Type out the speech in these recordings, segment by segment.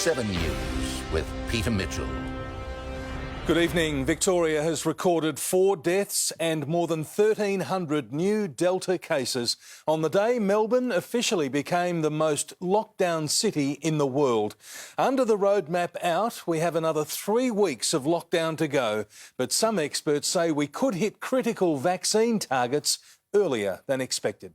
7 News with Peter Mitchell. Good evening. Victoria has recorded 4 deaths and more than 1,300 new Delta cases on the day Melbourne officially became the most lockdown city in the world. Under the roadmap out, we have another 3 weeks of lockdown to go, but some experts say we could hit critical vaccine targets earlier than expected.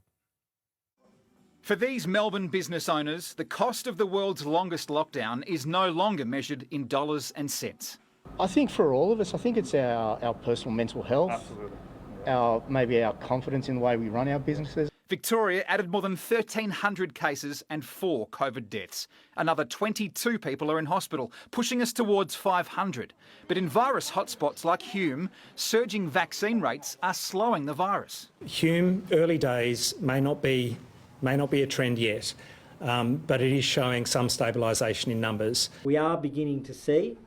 For these Melbourne business owners, the cost of the world's longest lockdown is no longer measured in dollars and cents. I think for all of us, I think it's our personal mental health, maybe our confidence in the way we run our businesses. Victoria added more than 1,300 cases and 4 COVID deaths. Another 22 people are in hospital, pushing us towards 500. But in virus hotspots like Hume, surging vaccine rates are slowing the virus. Hume, early days, may not be a trend yet, but it is showing some stabilisation in numbers. We are beginning to see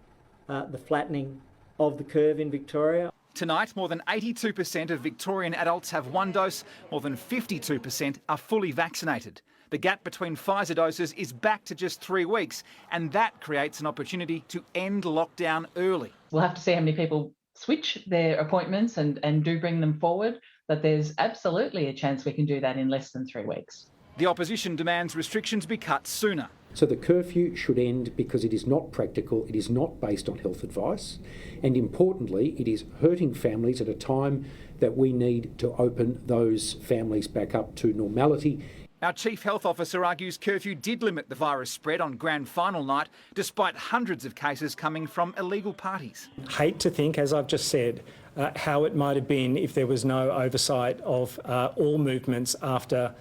the flattening of the curve in Victoria. Tonight, more than 82% of Victorian adults have 1 dose, more than 52% are fully vaccinated. The gap between Pfizer doses is back to just 3 weeks, and that creates an opportunity to end lockdown early. We'll have to see how many people switch their appointments and do bring them forward, but there's absolutely a chance we can do that in less than 3 weeks. The opposition demands restrictions be cut sooner. So the curfew should end because it is not practical, it is not based on health advice, and importantly, it is hurting families at a time that we need to open those families back up to normality. Our Chief Health Officer argues curfew did limit the virus spread on grand final night, despite hundreds of cases coming from illegal parties. Hate to think, as I've just said, how it might have been if there was no oversight of all movements after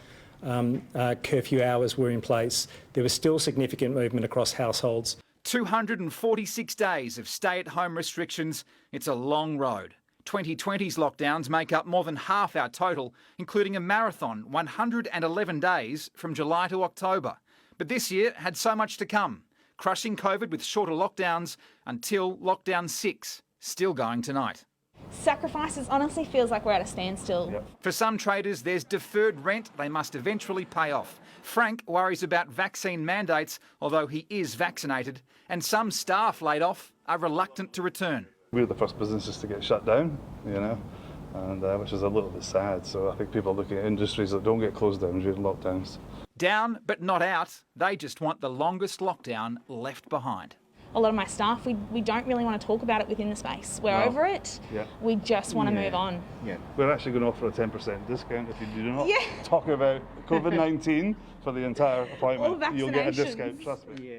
curfew hours were in place. There was still significant movement across households. 246 days of stay-at-home restrictions. It's a long road. 2020's lockdowns make up more than half our total, including a marathon 111 days from July to October. But this year had so much to come, crushing COVID with shorter lockdowns until lockdown 6, still going tonight. Sacrifices honestly feels like we're at a standstill. Yep. For some traders, there's deferred rent they must eventually pay off. Frank worries about vaccine mandates, although he is vaccinated, and some staff laid off are reluctant to return. We're the first businesses to get shut down, and which is a little bit sad. So I think people are looking at industries that don't get closed down during lockdowns. Down but not out, they just want the longest lockdown left behind. A lot of my staff, we don't really want to talk about it within the space. We're over it. Yeah. We just want to move on. Yeah. We're actually going to offer a 10% discount if you do not talk about COVID-19 for the entire appointment. You'll get a discount, trust me. Yeah.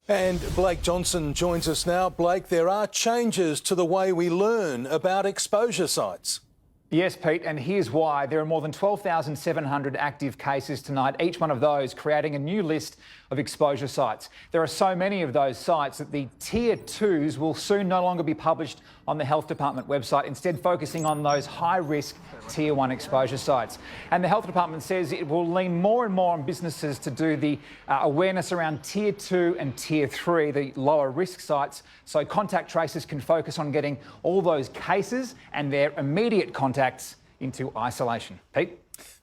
And Blake Johnson joins us now. Blake, there are changes to the way we learn about exposure sites. Yes, Pete, and here's why. There are more than 12,700 active cases tonight, each one of those creating a new list of exposure sites. There are so many of those sites that the Tier 2s will soon no longer be published on the Health Department website, instead focusing on those high-risk Tier 1 exposure sites. And the Health Department says it will lean more and more on businesses to do the awareness around Tier 2 and Tier 3, the lower risk sites, so contact tracers can focus on getting all those cases and their immediate contacts into isolation. Pete?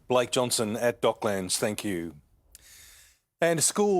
Blake Johnson at Docklands, thank you. And schools